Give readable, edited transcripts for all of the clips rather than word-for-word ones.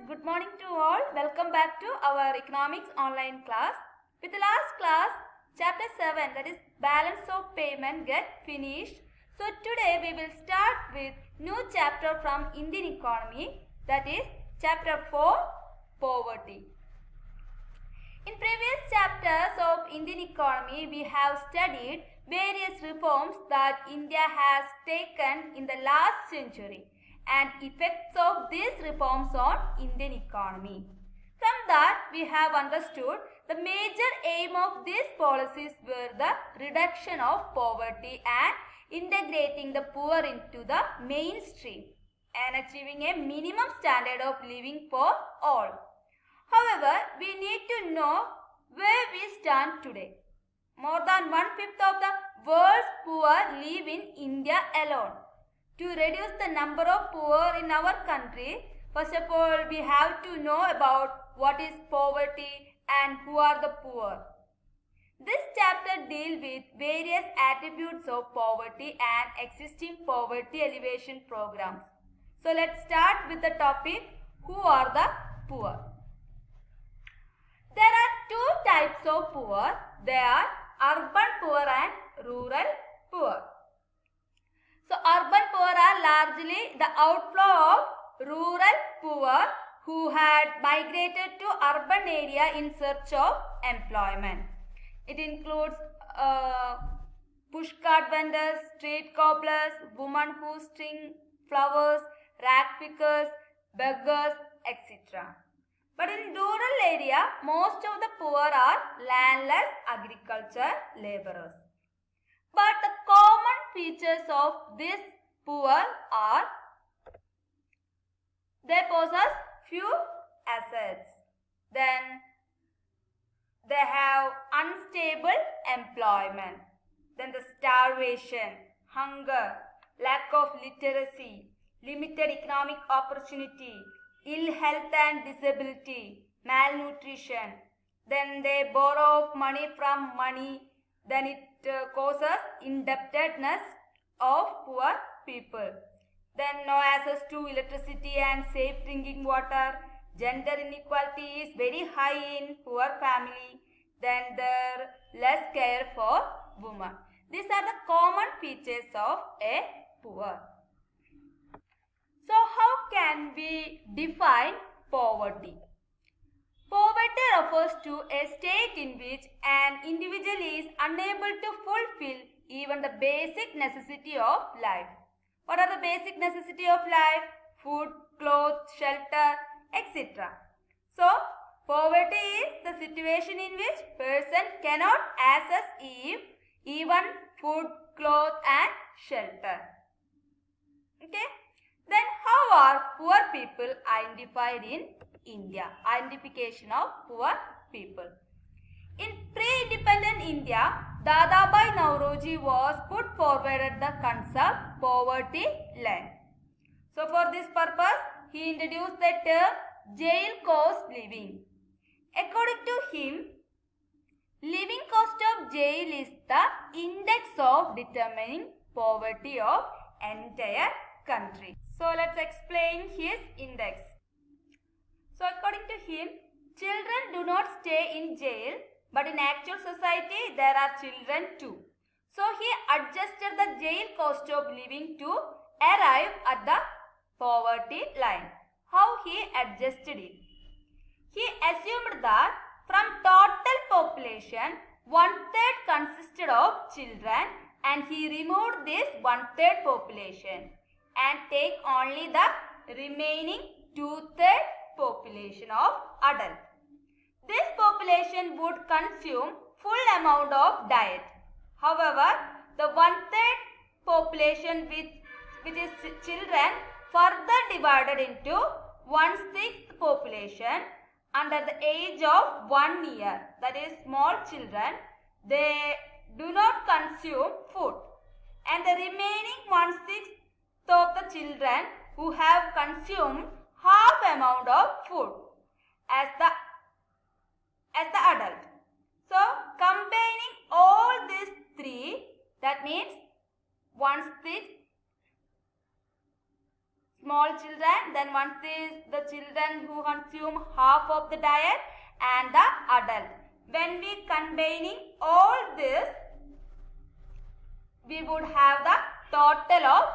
good morning to all. Welcome back to our economics online class. With the last class, chapter 7, that is balance of payment, get finished. So today we will start with new chapter from Indian economy, that is chapter 4, poverty. In previous chapters of Indian economy, we have studied various reforms that India has taken in the last century and effects of these reforms on Indian economy. From that, we have understood the major aim of these policies were the reduction of poverty and integrating the poor into the mainstream and achieving a minimum standard of living for all. However, we need to know where we stand today. More than 1/5 of the world's poor live in India alone. To reduce the number of poor in our country, first of all, we have to know about what is poverty and who are the poor. This chapter deals with various attributes of poverty and existing poverty alleviation programs. So let's start with the topic, who are the poor? There are two types of poor. They are urban poor and rural poor. So urban poor are largely the outflow of rural poor who had migrated to urban area in search of employment. It includes pushcart vendors, street cobblers, women who string flowers, rag pickers, beggars, etc. But in rural area, most of the poor are landless agriculture laborers. But the common features of these poor are they possess few assets. Then they have unstable employment. Then the starvation, hunger, lack of literacy, limited economic opportunity, ill health and disability, malnutrition. Then they borrow money from money. Then it causes indebtedness of poor people. Then no access to electricity and safe drinking water. Gender inequality is very high in poor family. Then there less care for women. These are the common features of a poor. So how can we define poverty? Poverty refers to a state in which an individual is unable to fulfill even the basic necessity of life. What are the basic necessity of life? Food, clothes, shelter, etc. So, poverty is the situation in which person cannot access even food, clothes and shelter. Okay? Then how are poor people identified in India? Identification of poor people. In pre-independent India, Dadabhai Naoroji was put forward at the concept poverty line. So for this purpose, he introduced the term jail cost living. According to him, living cost of jail is the index of determining poverty of entire country. So let's explain his index. So according to him, children do not stay in jail, but in actual society there are children too. So he adjusted the jail cost of living to arrive at the poverty line. How he adjusted it? He assumed that from total population, 1/3 consisted of children and he removed this 1/3 population and take only the remaining 2/3 population of adult. This population would consume full amount of diet. However, the 1/3 population which is children further divided into 1/6 population under the age of 1 year. That is small children. They do not consume food. And the remaining 1/6 of the children who have consumed half amount of food as the adult. So combining all these three, that means 1/6 small children, then one is the children who consume half of the diet, and the adult. When we combining all this, we would have the total of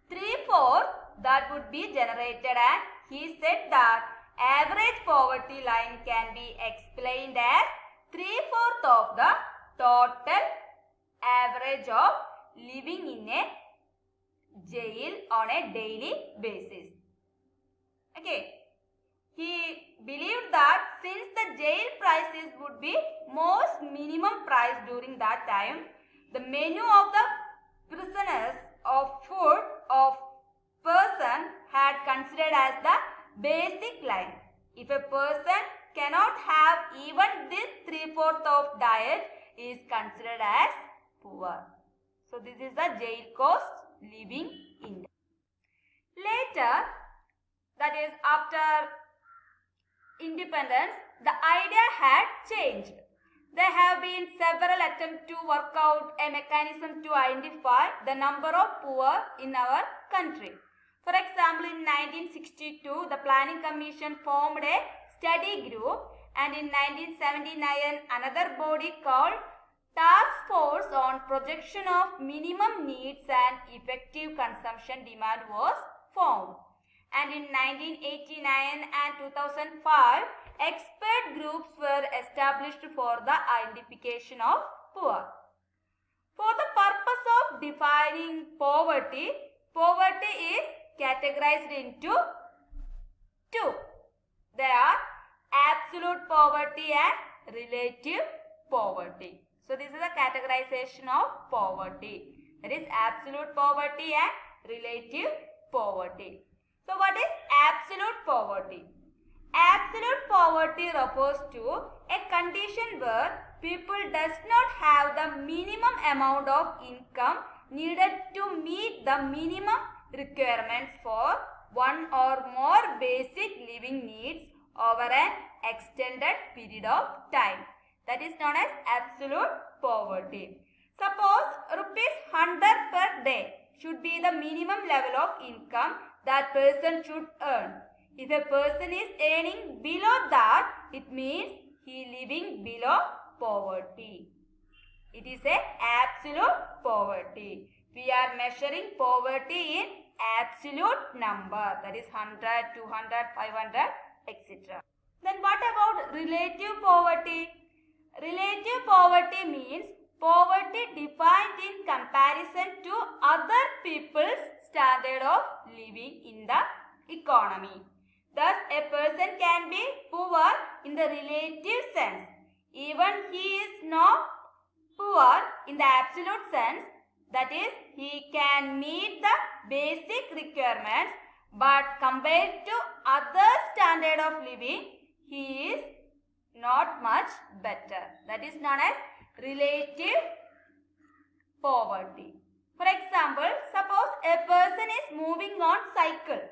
3/4 that would be generated, and he said that average poverty line can be explained as 3/4 of the total average of living in a jail on a daily basis. Okay. He believed that since the jail prices would be most minimum price during that time, the menu of the prisoners of food of person had considered as the basic line. If a person cannot have even this 3/4 of diet, is considered as poor. So this is the jail cost living in. Later, that is after independence, the idea had changed. There have been several attempts to work out a mechanism to identify the number of poor in our country. For example, in 1962, the Planning Commission formed a study group, and in 1979, another body called Task Force on Projection of Minimum Needs and Effective Consumption Demand was formed. And in 1989 and 2005, expert groups were established for the identification of poor. For the purpose of defining poverty, poverty is categorized into two. There are absolute poverty and relative poverty. So this is a categorization of poverty. That is absolute poverty and relative poverty. So what is absolute poverty? Absolute poverty refers to a condition where people does not have the minimum amount of income needed to meet the minimum requirements for one or more basic living needs over an extended period of time. That is known as absolute poverty. Suppose ₹100 per day should be the minimum level of income that person should earn. If a person is earning below that, it means he living below poverty. It is a absolute poverty. We are measuring poverty in absolute number, that is 100, 200, 500, etc. Then what about relative poverty? Relative poverty means poverty defined in comparison to other people's standard of living in the economy. Thus, a person can be poor in the relative sense. Even he is not poor in the absolute sense, that is, he can meet the basic requirements, but compared to other standard of living, he is not much better. That is known as relative poverty. For example, suppose a person is moving on cycle,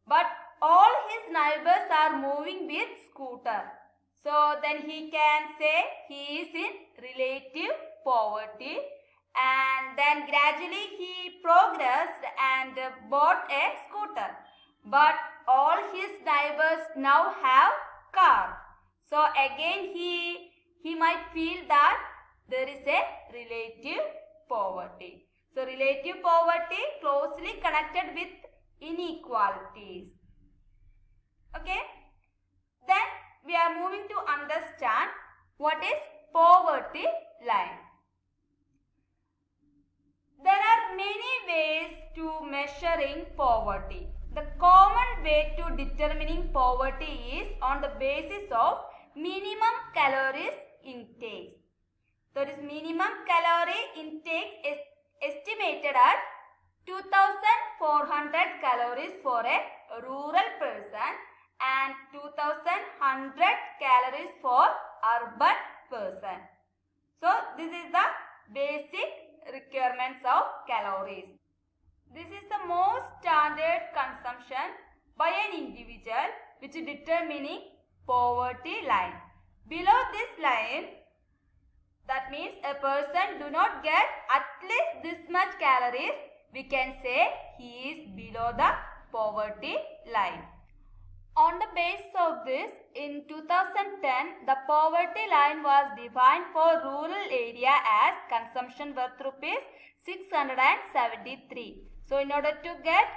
but all his neighbors are moving with scooter. So then he can say he is in relative poverty, and then gradually he progressed and bought a scooter. But all his neighbors now have car. So again he might feel that there is a relative poverty. So relative poverty closely connected with inequalities. Okay. Then we are moving to understand what is poverty line. There are many ways to measuring poverty. The common way to determining poverty is on the basis of minimum calories intake. That is, minimum calorie intake is estimated at 2,400 calories for a rural person and 2,100 calories for urban person. So this is the basic requirements of calories. This is the most standard consumption by an individual which is determining poverty line. Below this line, that means a person do not get at least this much calories, we can say he is below the poverty line. On the basis of this, in 2010, the poverty line was defined for rural area as consumption worth rupees 673. So, in order to get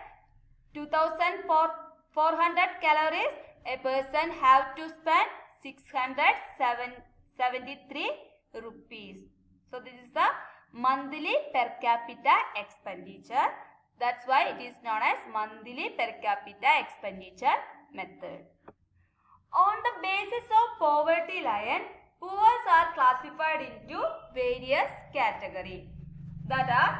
2,400 calories, a person have to spend 673 rupees. So, this is the monthly per capita expenditure. That's why it is known as monthly per capita expenditure method. On the basis of poverty line, poor are classified into various categories. That are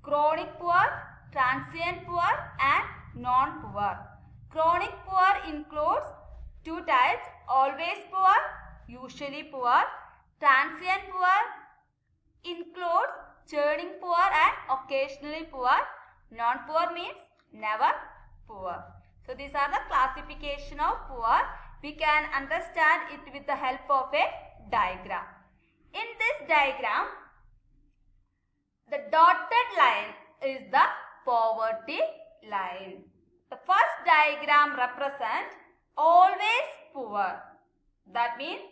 chronic poor, transient poor and non-poor. Chronic poor includes two types: always poor, usually poor. Transient poor includes churning poor and occasionally poor. Non-poor means never poor. So these are the classification of poor. We can understand it with the help of a diagram. In this diagram, the dotted line is the poverty line. The first diagram represents always poor. That means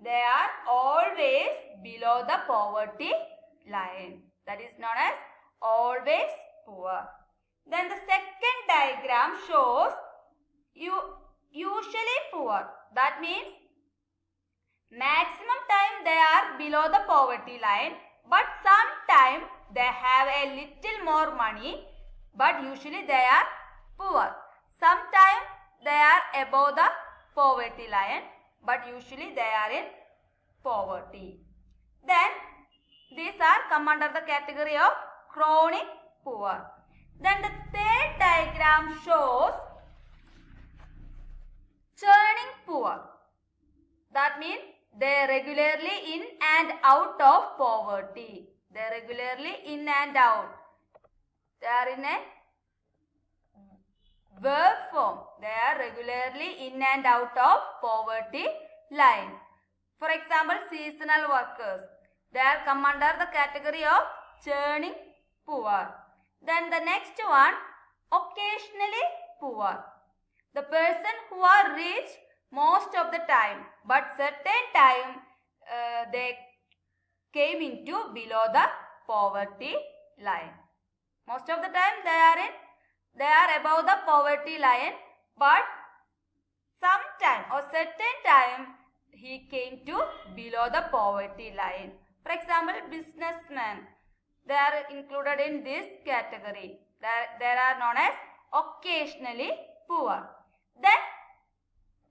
they are always below the poverty line. That is known as always poor. Then the second diagram shows usually poor. That means maximum time they are below the poverty line, but sometimes they have a little more money, but usually they are poor. Sometimes they are above the poverty line, but usually they are in poverty. Then these are come under the category of chronic poor. Then the third diagram shows churning poor. That means they are regularly in and out of poverty. They are regularly in and out. They are in a verb form. They are regularly in and out of poverty line. For example, seasonal workers. They are come under the category of churning poor. Then the next one, occasionally poor. The person who are rich most of the time, but certain time they came into below the poverty line. Most of the time they are above the poverty line, but sometime or certain time he came to below the poverty line. For example, businessmen, they are included in this category. They are known as occasionally poor. Then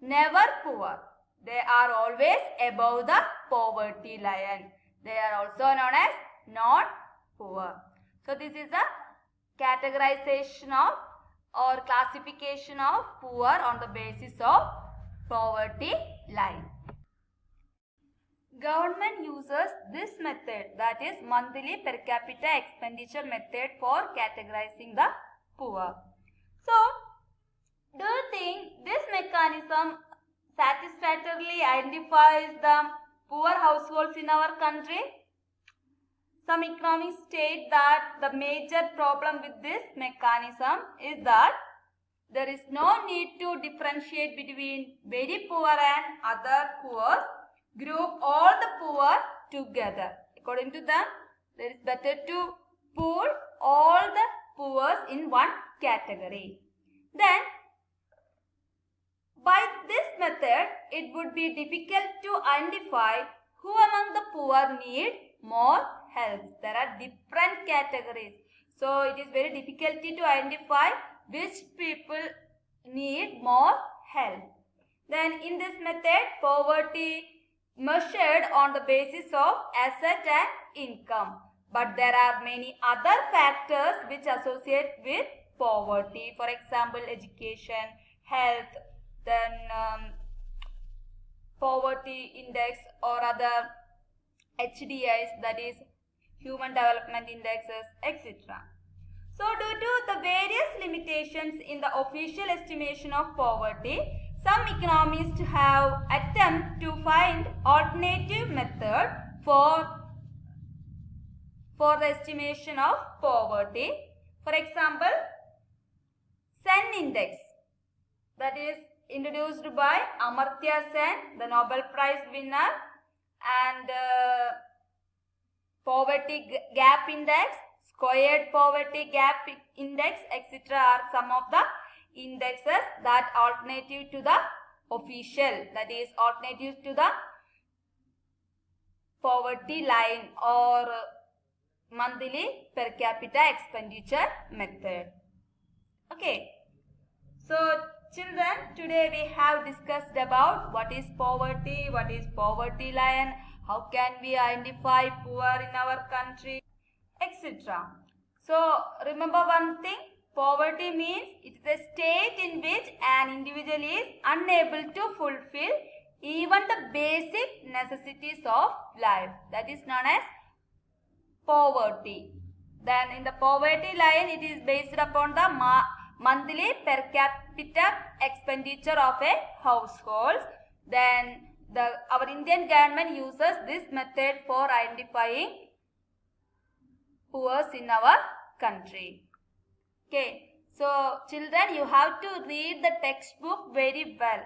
never poor. They are always above the poverty line. They are also known as not poor. So this is the categorization of or classification of poor on the basis of poverty line. Government uses this method, that is monthly per capita expenditure method, for categorizing the poor. So, do you think this mechanism satisfactorily identifies the poor households in our country? Some economists state that the major problem with this mechanism is that there is no need to differentiate between very poor and other poor. Group all the poor together. According to them, it is better to pool all the poor in one category. Then, by this method, it would be difficult to identify who among the poor need more help. There are different categories. So, it is very difficult to identify which people need more help. Then, in this method, poverty measured on the basis of asset and income. But there are many other factors which associate with poverty. For example, education, health, then poverty index or other HDIs, that is human development indexes, etc. So due to the various limitations in the official estimation of poverty, some economists have attempted to find alternative method for the estimation of poverty. For example, Sen Index, that is introduced by Amartya Sen, the Nobel Prize winner, and Poverty Gap Index, Squared Poverty Gap Index, etc. are some of the indexes that alternative to the official, that is alternative to the poverty line or monthly per capita expenditure method. Okay. So children, today we have discussed about what is poverty line, how can we identify poor in our country, etc. So remember one thing, poverty means it is a state in which an individual is unable to fulfill even the basic necessities of life. That is known as poverty. Then in the poverty line, it is based upon the monthly per capita expenditure of a household. Then our Indian government uses this method for identifying poor in our country. Okay, so children, you have to read the textbook very well.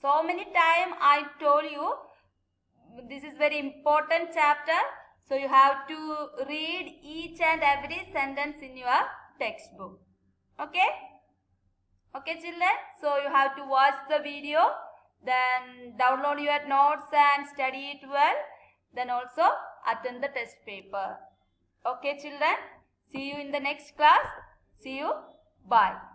So many times I told you this is very important chapter. So you have to read each and every sentence in your textbook. Okay? Okay children, so you have to watch the video, then download your notes and study it well, then also attend the test paper. Okay children, see you in the next class. See you. Bye.